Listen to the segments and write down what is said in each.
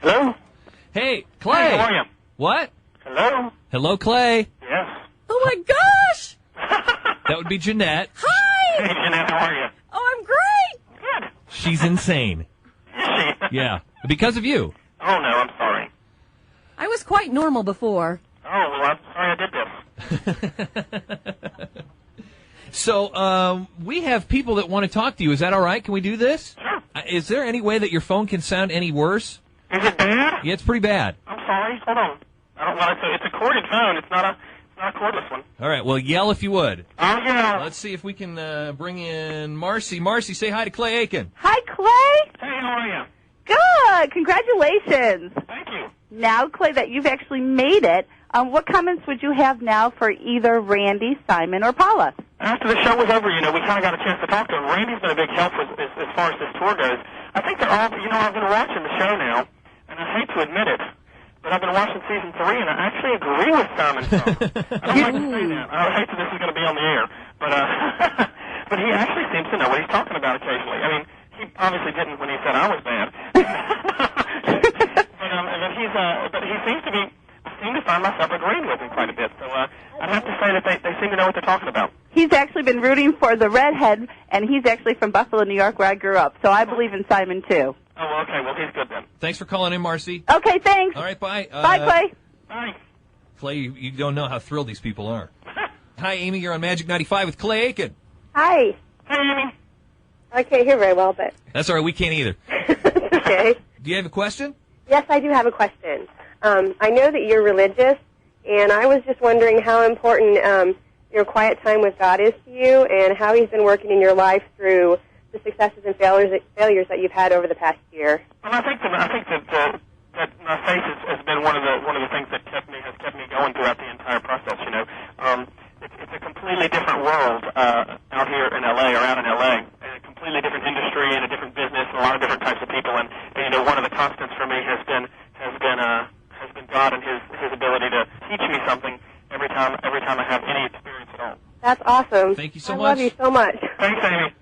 Hello? Hey, Clay. Hey, how are you? What? Hello? Hello, Clay. Yes. Oh, my gosh! That would be Jeanette. Hi! Hey, Jeanette, how are you? Oh, I'm great! Good. She's insane. Is she? Yeah, because of you. Oh, no, I'm sorry. I was quite normal before. Oh, well, I'm sorry I did this. So, we have people that want to talk to you. Is that all right? Can we do this? Sure. Is there any way that your phone can sound any worse? Is it bad? Yeah, it's pretty bad. I'm sorry. Hold on. I don't want to. It's a corded phone. It's not a cordless one. All right, well, yell if you would. Oh, yeah. Let's see if we can bring in Marcy. Marcy, say hi to Clay Aiken. Hi, Clay. Hey, how are you? Good. Congratulations. Thank you. Now, Clay, that you've actually made it, what comments would you have now for either Randy, Simon, or Paula? After the show was over, we kind of got a chance to talk to him. Randy's been a big help as far as this tour goes. I think they're all, I've been watching the show now, and I hate to admit it, but I've been watching season 3, and I actually agree with Simon. I don't like to say that. I hate that this is going to be on the air, but but he actually seems to know what he's talking about occasionally. I mean, he obviously didn't when he said I was bad, but he seems to be. I seem to find myself agreeing with him quite a bit. So I'd have to say that they seem to know what they're talking about. He's actually been rooting for the redhead, and he's actually from Buffalo, New York, where I grew up. So I believe in Simon, too. Oh, okay. Well, he's good then. Thanks for calling in, Marcy. Okay, thanks. All right, bye. Bye, Clay. Bye. Clay, you don't know how thrilled these people are. Hi, Amy. You're on Magic 95 with Clay Aiken. Hi. Hey, Amy. I can't hear very well, but... That's all right. We can't either. Okay. Do you have a question? Yes, I do have a question. I know that you're religious, and I was just wondering how important your quiet time with God is to you and how he's been working in your life through the successes and failures that you've had over the past year. Well, I think that my faith has been one of the things that has kept me going throughout the entire process. It's a completely different world out here in LA or out in LA, a completely different industry and a different business and a lot of different types of people. And one of the constants for me has been God and his ability to teach me something every time I have any experience at all. That's awesome. Thank you so I much. love you so much. Thanks, Amy.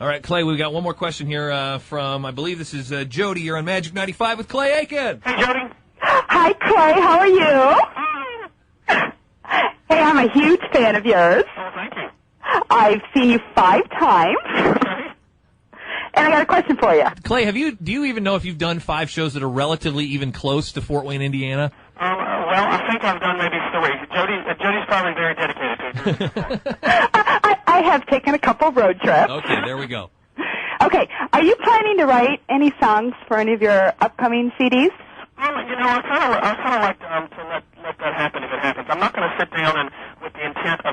All right, Clay, we've got one more question here from, I believe this is Jody. You're on Magic 95 with Clay Aiken. Hey, Jody. Hi, Clay. How are you? Hi. Hey, I'm a huge fan of yours. Oh, thank you. I've seen you 5 times. Okay. And I got a question for you. Clay, do you even know if you've done 5 shows that are relatively even close to Ft.Wayne, Indiana? Well, I think I've done maybe 3. Jody's probably very dedicated to it. I have taken a couple road trips. Okay, there we go. Okay, are you planning to write any songs for any of your upcoming CDs? Well, I kind of like to let that happen if it happens. I'm not going to sit down and with the intent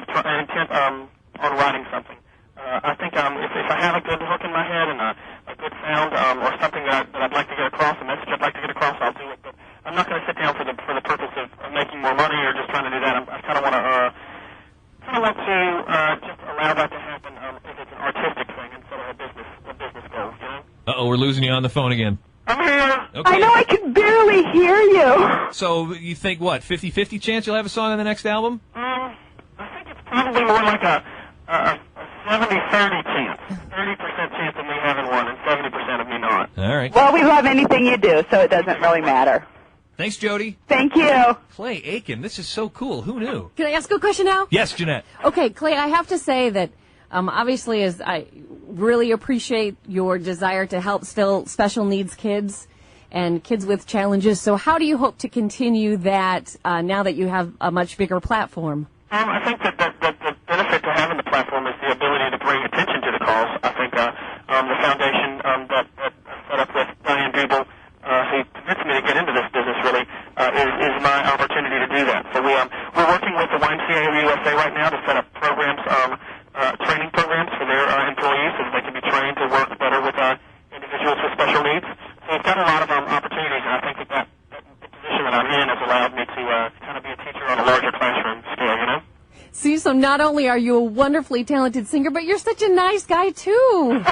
on writing something. I think if I have a good hook in my head and a good sound or something that I'd like to get across, a message I'd like to get across, I'll do it. But I'm not going to sit down for the purpose of making more money or just trying to do that. I kind of want to like to just allow that to happen if it's an artistic thing instead of a business goal. Uh-oh, we're losing you on the phone again. I'm here. Okay. I know I can barely hear you. So you think, what, 50-50 chance you'll have a song on the next album? I think it's probably more like a 70-30 chance. 30% chance of me having one and 70% of me not. All right. Well, we love anything you do, so it doesn't really matter. Thanks, Jody. Thank you. Clay Aiken, this is so cool. Who knew? Can I ask a question now? Yes, Jeanette. Okay, Clay, I have to say that obviously as I really appreciate your desire to help still special needs kids and kids with challenges. So how do you hope to continue that now that you have a much bigger platform? I think that the benefit to having the platform is the ability to bring attention to the cause. I think the foundation that I set up with Diane Dubel, who convinced me to get into this business really, is my opportunity to do that. So we're working with the YMCA of USA right now to set up programs, training programs for their employees so that they can be trained to work better with individuals with special needs. So we've got a lot of opportunities, and I think that the position that I'm in has allowed me to kind of be a teacher on a larger classroom scale, See, so not only are you a wonderfully talented singer, but you're such a nice guy, too.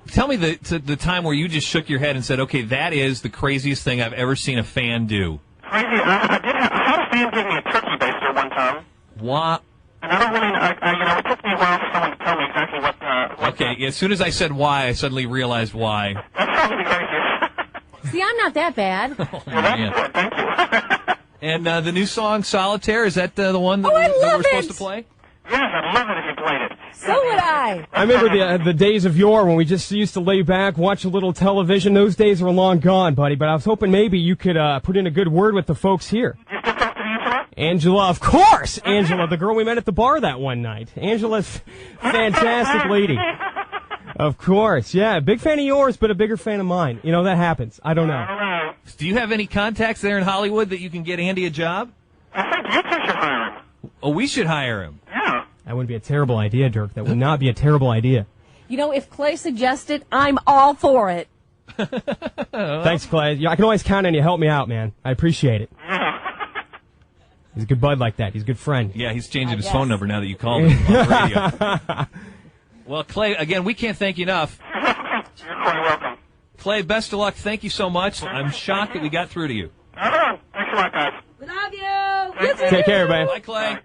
Tell me the time where you just shook your head and said, okay, that is the craziest thing I've ever seen a fan do. Crazy. I had a fan give me a turkey baster one time. What? And I don't really, it took me a while for someone to tell me exactly what Okay, as soon as I said why, I suddenly realized why. That's probably the craziest. See, I'm not that bad. Well, that's good. Thank you. And the new song, Solitaire, is that the one that, I that love we're supposed it. to play? Yes, I'd love it if you played it. So would I. I remember the days of yore when we just used to lay back, watch a little television. Those days are long gone, buddy. But I was hoping maybe you could put in a good word with the folks here. You still talk to Angela? Angela, of course! Angela, the girl we met at the bar that one night. Angela's fantastic lady. Of course, yeah. Big fan of yours, but a bigger fan of mine. You know, that happens. I don't know. I don't know. Do you have any contacts there in Hollywood that you can get Andy a job? I think you two should hire him. Oh, we should hire him. Yeah. That wouldn't be a terrible idea, Dirk. That would not be a terrible idea. You know, if Clay suggested, I'm all for it. Thanks, Clay. Yeah, I can always count on you. Help me out, man. I appreciate it. He's a good bud like that. He's a good friend. Yeah, he's changing his guess. phone number now that you called him on the radio. Well, Clay, again, we can't thank you enough. You're quite welcome. Clay, best of luck. Thank you so much. I'm shocked that we got through to you. Thanks a lot, guys. Love you. Take care, man. Bye, Clay.